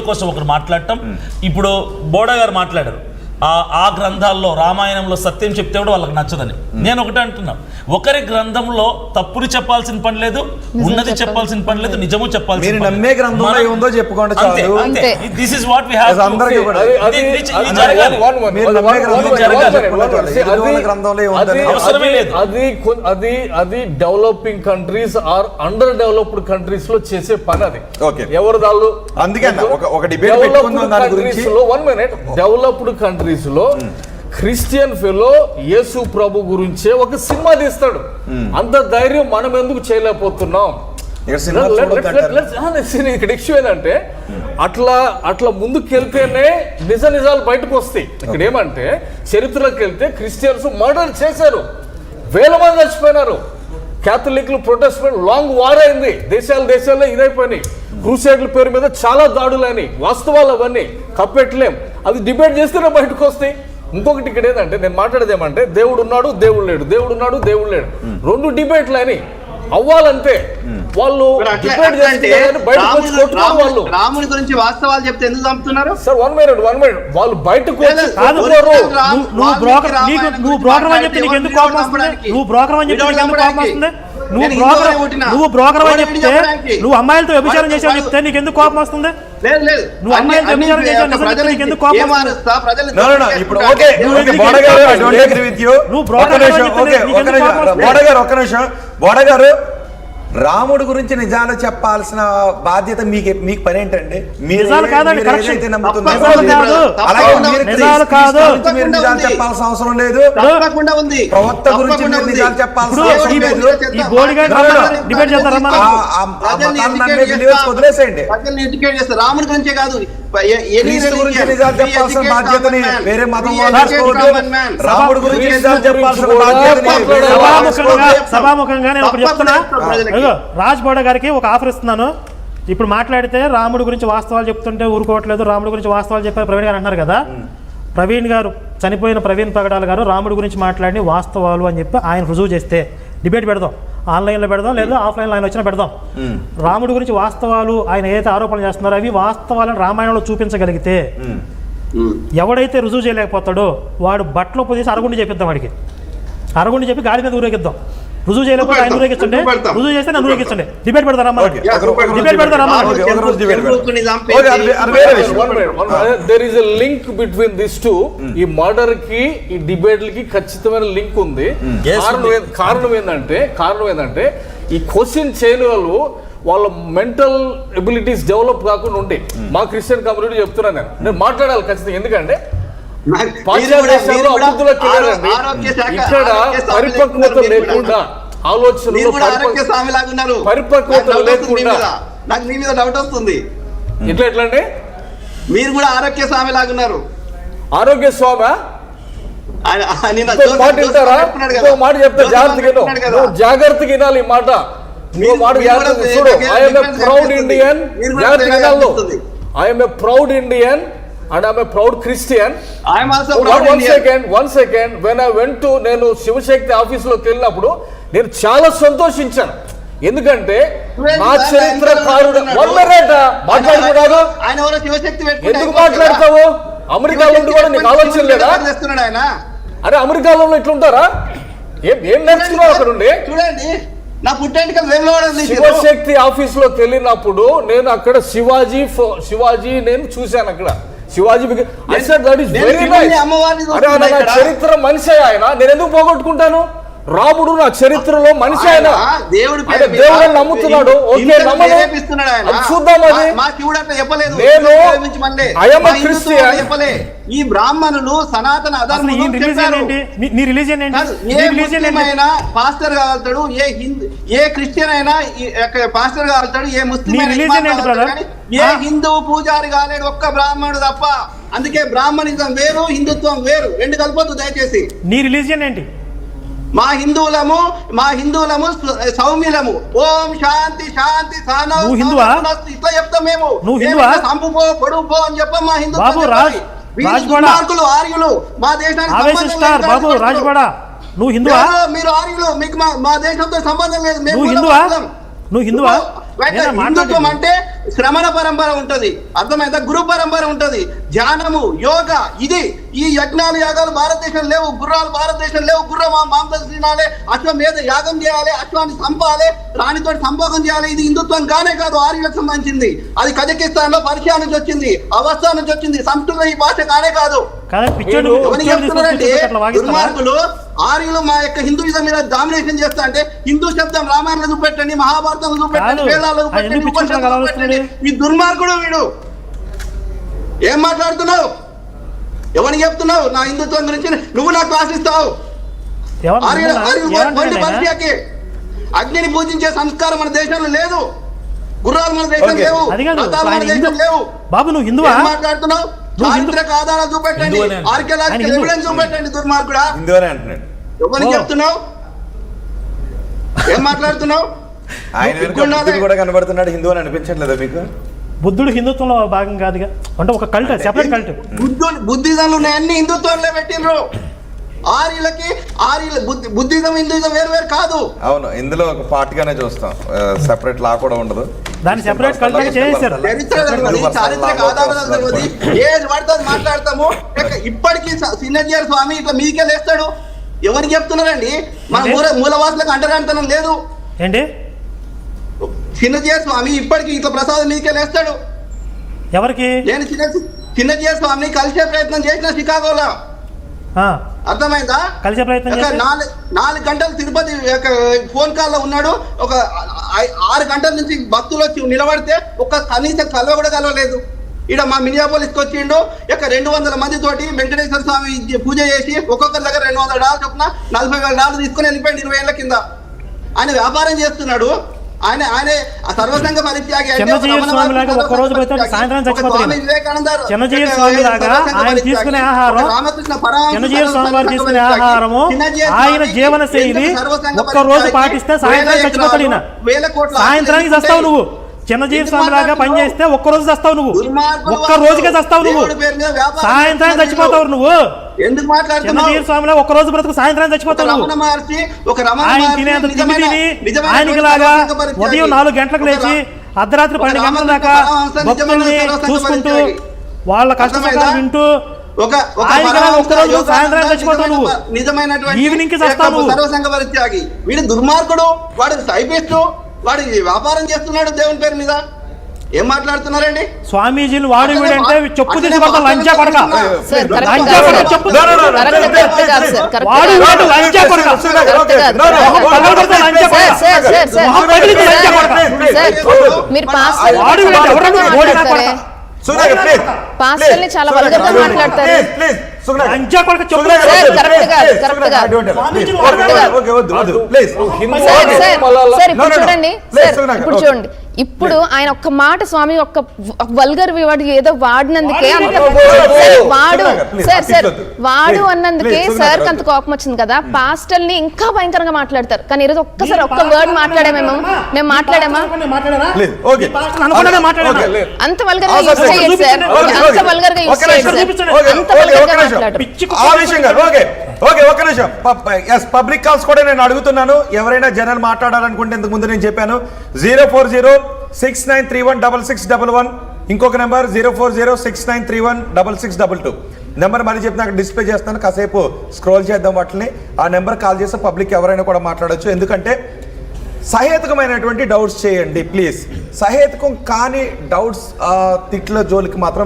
కోసం ఒకరు మాట్లాడటం ఇప్పుడు బోడా గారు మాట్లాడారు ఆ గ్రంథాల్లో రామాయణంలో సత్యం చెప్తే కూడా వాళ్ళకి నచ్చదని నేను ఒకటే అంటున్నా ఒకరి గ్రంథంలో తప్పుని చెప్పాల్సిన పని లేదు ఉన్నది చెప్పాల్సిన పని లేదు నిజము చెప్పాల్సిన మీరు నమ్మే గ్రంథంలో ఏముందో చెప్పుకోండి చాలు అంతే this is what we have అందరికీ కూడా మీరు నమ్మే గ్రంథంలో ఏముందని అవసరమే లేదు అది developing countries are under developed countries లో చేసే పని అది ఓకే ఎవరు దాళ్ళు అందుకే ఒక డిబేట్ పెట్టుకుందాం దాని గురించి 1 minute డెవలప్డ్ కంట్రీస్ లో క్రిస్టియన్ ఫెలో యేసు ప్రభు గురించే ఒక సినిమా తీస్తాడు అంత ధైర్యం మనం ఎందుకు చేయలేకపోతున్నాం ఇక్కడ ఇష్యూ ఏంటంటే అట్లా ముందుకెళ్తేనే నిజాలు బయటకు వస్తాయి ఇక్కడ ఏమంటే చరిత్రలోకి వెళ్తే క్రిస్టియన్స్ మర్డర్ చేశారు వేల మంది చచ్చిపోయినారు క్యాథలిక్లు ప్రొటెస్టెంట్ లాంగ్ వార్ అయింది దేశాల్లో ఇదైపోయినాయి క్రూసేడ్ల పేరు మీద చాలా దాడులని వాస్తవాలు అవన్నీ కప్పెట్టలేం అది డిబేట్ చేస్తేనే బయటకు వస్తాయి ఇంకొకటి ఇక్కడ ఏంటంటే నేను మాట్లాడేది ఏమంటే దేవుడు ఉన్నాడు దేవుడు లేడు దేవుడు ఉన్నాడు దేవుడు లేడు రెండు డిబేట్లు అని అవ్వాలంటే వాళ్ళు డిబేట్ చేస్తే బయటకు వచ్చి కొట్టుకోరు వాళ్ళు రాముని గురించి వాస్తవాలు చెప్తే ఎందుకు చంపుతున్నారు సార్ 1 minute వాళ్ళు బయటకు వచ్చి నువ్వు బ్రోకర్ అని చెప్తే నీకు ఎందుకు కోపం వస్తుంది నువ్వు బ్రోకర్ అని చెప్తే నీకు ఎందుకు కోపం వస్తుంది నువ్వు బ్రోకర్ అని చెప్తే నువ్వు అమ్మాయిలతో వ్యభిచారం చేసావు చెప్తే నీకు ఎందుకు కోపం వస్తుంది నువ్వు అమ్మాయిలతో వ్యభిచారం చేసావు నీకు ఎందుకు కోపం ఇప్పుడు ఓకే బోడగారు I don't agree with you నువ్వు బ్రోకర్ ఒక్క నిమిషం బోడగారు రాముడు గురించి నిజాలు చెప్పాల్సిన బాధ్యత మీకు పని ఏంటండి నిజాలు చెప్పాల్సిన అవసరం లేదు ప్రవక్త గురించి నిజాలు చెప్పాల్సిన అవసరం లేదు వదిలేసేయండి రాముడి గురించే కాదు గురించి నిజాలు చెప్పాల్సిన బాధ్యతని వేరే మతం రాముడు గురించి నిజాలు చెప్పాల్సిన బాధ్యతని సభాముఖంగా నేను ఒకటి చెప్తున్నా రాజ్ బోడా గారికి ఒక ఆఫర్ ఇస్తున్నాను ఇప్పుడు మాట్లాడితే రాముడి గురించి వాస్తవాలు చెప్తుంటే ఊరుకోవట్లేదు రాముడి గురించి వాస్తవాలు చెప్పారు ప్రవీణ్ గారు అంటున్నారు కదా ప్రవీణ్ గారు చనిపోయిన ప్రవీణ్ పగడాల గారు రాముడి గురించి మాట్లాడి వాస్తవాలు అని చెప్పి ఆయన రుజువు చేస్తే డిబేట్ పెడదాం ఆన్లైన్లో పెడదాం లేదా ఆఫ్లైన్లో ఆయన వచ్చినా పెడదాం రాముడి గురించి వాస్తవాలు ఆయన ఏదైతే ఆరోపణలు చేస్తున్నారో అవి వాస్తవాలను రామాయణంలో చూపించగలిగితే ఎవడైతే రుజువు చేయలేకపోతాడో వాడు బట్టలు పొదేసి అరగుండి చెప్పిద్దాం వాడికి అరగుండి చెప్పి గాలి మీద ఊరేగిద్దాం రుజువు చేయలేకపోతే ఆయన ఊరేగించండి రుజువు చేస్తే నన్ను ఊరేగించండి డిబేట్ పెడతారమ్మా డిబేట్ పెడతారమ్మా there is a link between this two ఈ మర్డర్ కి ఈ డిబేట్లకి ఖచ్చితమైన లింక్ ఉంది కారణం ఏంటంటే ఈ క్వశ్చన్ చేయని వాళ్ళ మెంటల్ ఎబిలిటీస్ డెవలప్ కాకుండా ఉండే మా క్రిస్టియన్ కమ్యూనిటీ చెప్తున్నాను నేను మాట్లాడాలి ఖచ్చితంగా ఎందుకంటే ఇక్కడ పరిపక్వత లేకుండా పరిపక్వత లేకుండా నాకు మీ మీద డౌట్ వస్తుంది ఎట్లా అండి మీరు కూడా ఆరోగ్య స్వామి లాగున్నారు ఆరోగ్య స్వామి మాట చెప్తా జాగ్రత్తగా వినాలి ఈ మాట చూడు I'm a proud Indian I'm a proud Indian and I'm a proud Christian. I am also proud Indian. One second when I went to నేను శివశక్తి ఆఫీస్ లోకి వెళ్ళినప్పుడు నేను చాలా సంతోషించాను ఎందుకంటే నా చరిత్రకారుడు మాట్లాడుతున్నాడు ఆయన ఎవరో శివశక్తి ఎందుకు మాట్లాడతావు అమెరికాలో ఉండి కూడా నీకు ఆలోచన లేదా అరే అమెరికాలో ఇట్లుంటారా ఏం నేర్చుకున్నావు అక్కడ ఉండి చూడండి నా పుట్టేంటికి శివశక్తి ఆఫీస్ లోకి వెళ్ళినప్పుడు నేను అక్కడ శివాజీ నేను చూశాను అక్కడ శివాజీ చరిత్ర మనిషి ఆయన నేను ఎందుకు పోగొట్టుకుంటాను రాముడు నా చరిత్రలో మనిషి ఆయన దేవుడు నమ్ముతున్నాడు చూద్దాం అది ఈ బ్రాహ్మణులు సనాతన పాస్టర్ కాగలుగుతాడు ఏ క్రిస్టియన్ అయినా పాస్టర్ కాగలుగుతాడు ఏ ముస్లిం ఏ హిందువు పూజారి కాలేడు ఒక్క బ్రాహ్మణుడు తప్ప అందుకే బ్రాహ్మణిజం వేరు హిందుత్వం వేరు రెండు కలపొద్దు దయచేసి నీ రిలీజియన్ ఏంటి మా హిందువులము సౌమ్యులము ఓం శాంతి శాంతి ఇట్లా చెప్తాం మేము సంపుపో పొడుపో అని చెప్పాం మా హిందూ ఆర్యులు మా దేశానికి నువ్వు హిందువా మీరు ఆర్యులు మీకు మా దేశంతో సంబంధం లేదు నువ్వు హిందువా హిందుత్వం అంటే శ్రమణ పరంపర ఉంటది, అర్థమైందా? గురు పరంపర ఉంటది, ధ్యానము, యోగా, ఇది ఈ యజ్ఞాలు యాగాలు భారతదేశం లేవు, గుర్రాలు భారతదేశం లేవు. గుర్రం మాంసం తినాలి, అశ్వమేధ యాగం చేయాలి, అశ్వాన్ని చంపాలి, రాణితో సంభోగం చేయాలి. ఇది హిందుత్వం కానే కాదు, ఆర్యులకు సంబంధించింది. అది కజకిస్తాన్ లో పర్షియా నుంచి వచ్చింది, అవస్థ నుంచి వచ్చింది. సంస్కృతం ఈ భాష కానే కాదు. దుర్మార్గులు ఆర్యులు మా యొక్క హిందూయిజం మీద డామినేషన్ చేస్తా అంటే హిందూ శబ్దం రామాయణంలో చూపెట్టండి, మహాభారతంలో చూపెట్టండి, వేదాల్లో చూపెట్టండి, ఉపనిషత్తులో చూపెట్టండి. ఈ దుర్మార్గుడు వీడు. ఏం మాట్లాడుతున్నావు? ఎవరికి చెప్తున్నావు నా హిందుత్వం గురించి? నువ్వు నాకు క్లాస్ ఇస్తావు? అగ్నిని పూజించే సంస్కారం మన దేశంలో లేదు, గుర్రాలు మన దేశం లేవు, రథాలు మన దేశం లేవు. బాబు నువ్వు హిందువా? మాట్లాడుతున్నావు? చారిత్రక ఆధారాలు చూపెట్టండి, ఆర్కియాలజికల్ ఎవిడెన్స్ చూపెట్టండి. దుర్మార్గుడా, ఎవరికి చెప్తున్నావు? ఏం మాట్లాడుతున్నావు? ఆయన కూడా కనబడుతున్నాడు, హిందూ అని అనిపించట్లేదా మీకు? బుద్ధుడు హిందుత్వంలో భాగం కాదుగా, అంటే ఒక కల్ట్, సెపరేట్ కల్ట్. బుద్ధిజంలు అన్ని హిందుత్వంలో పెట్టినరు. ఆర్యులకి బుద్ధిజం హిందూయిజం వేరు వేరు కాదు. అవును, ఇందులో ఒక పార్ట్ గానే చూస్తాం, సెపరేట్ లా కూడా ఉండదు. దాన్ని సెపరేట్ కల్ట్ చేశారు. చారిత్రక ఆధారాలు తెలియదు, ఏది పడుతుంది మాట్లాడతాము. ఇప్పటికీ చిన్నజీఆర్ స్వామి ఇట్లా మీదికే లేస్తాడు. ఎవరికి చెప్తున్నారండి? మన మూలవాసులకు అంటరాంతనం లేదు ఏంటి? చిన్నజీఆర్ స్వామి ఇప్పటికీ ఇట్లా ప్రసాదం మీదికే లేస్తాడు. ఎవరికి? నేను చిన్నజీఆర్ స్వామిని కలిసే ప్రయత్నం చేసిన షికాగోలో, అర్థమైందా? కలిసే ప్రయత్నం 4 గంటలు తిరుపతి ఫోన్ కాల్ లో ఉన్నాడు. ఒక 6 గంటల నుంచి భక్తులు వచ్చి నిలబడితే ఒక కనీసం కలవ కూడా కలవలేదు. ఇక్కడ మా మినియాపోలిస్కి వచ్చిండు. ఇక 200 మంది తోటి వెంకటేశ్వర స్వామి పూజ చేసి ఒక్కొక్కరి దగ్గర $200 చొప్పున $40,000 తీసుకుని వెళ్ళిపోయింది 20 ఏళ్ల కింద. ఆయన వ్యాపారం చేస్తున్నాడు. ఆయన సర్వసంగ పరిత్యాగి. చిన్నజీయర్ స్వామి లాగా ఒక్క రోజు పెడితే సాయంత్రం చచ్చిపోతాడు. చిన్నజీయర్ స్వామి లాగా ఆయన తీసుకునే ఆహారం, చిన్నజీయర్ స్వామి వారు తీసుకునే ఆహారము, ఆయన జీవన శైలి ఒక్క రోజు పాటిస్తే సాయంత్రం చచ్చిపోతాడు. ఈయన సాయంత్రానికి చస్తావు నువ్వు. చిన్నజీవి స్వామి లాగా పని చేస్తే ఒక్క రోజు చస్తావు నువ్వు, ఒక్క రోజుకే చస్తావు నువ్వు, సాయంత్రం చచ్చిపోతావు నువ్వు. ఎందుకు మాట్లాడుతున్నావు? చిన్నజీవి స్వామిలో ఒక్క రోజు బ్రతుకు సాయంత్రం చచ్చిపోతావు నువ్వు. ఆయన తినేంత తిండి తిని ఆయనకి లాగా ఉదయం 4 గంటలకు లేచి అర్ధరాత్రి 12 గంటల దాకా భక్తుల్ని చూసుకుంటూ వాళ్ళ కష్టసుఖాలు వింటూ ఒక్క రోజు సాయంత్రం చచ్చిపోతావు నువ్వు. ఈవినింగ్ కి చస్తావు నువ్వు. సర్వసంగ పరిత్యాగి వీడు దుర్మార్గుడు. వాడు టైపిస్టు, వాడు వ్యాపారం చేస్తున్నాడు దేవుని పేరు మీద. ఏం మాట్లాడుతున్నారండి? స్వామీజీని వాడు వీడంటే చెప్పు తీసుకొస్తా. లంచా కొడక, లంచా కొడక, చెప్పు వాడు వాడు లంచా కొడక, పాస్టర్ని చాలా వల్గర్ గా మాట్లాడతారు. ఇప్పుడు చూడండి, ఇప్పుడు ఆయన ఒక్క మాట స్వామి ఒక్క వల్గర్ వాడు ఏదో వాడినందుకే వాడు అన్నందుకే సార్ అంత కోపం వచ్చింది కదా. పాస్టర్ని ఇంకా భయంకరంగా మాట్లాడతారు. కానీ ఈరోజు ఒక్కసారి ఒక్క వర్డ్ మాట్లాడామేమో, మేము మాట్లాడామా? అంత వల్గర్ గా యూజ్ చేయదు సార్, అంత వల్గర్ గా యూజ్ చేయదు సార్, అంత వల్గర్ గా మాట్లాడరు. పబ్లిక్ కాల్స్ కూడా నేను అడుగుతున్నాను. ఎవరైనా జనరల్ మాట్లాడాలనుకుంటే ఇంతకు ముందు నేను చెప్పాను 04069316611, ఇంకొక నెంబర్ 04069316622 నెంబర్ మళ్ళీ చెప్పి నాకు డిస్ప్లే చేస్తాను. కాసేపు స్క్రోల్ చేద్దాం వాటిని. ఆ నెంబర్ కాల్ చేస్తే పబ్లిక్ ఎవరైనా కూడా మాట్లాడచ్చు. ఎందుకంటే సహేతుకమైనటువంటి డౌట్స్ చేయండి ప్లీజ్. సహేతుకం కాని డౌట్స్ తిట్ల జోలికి మాత్రం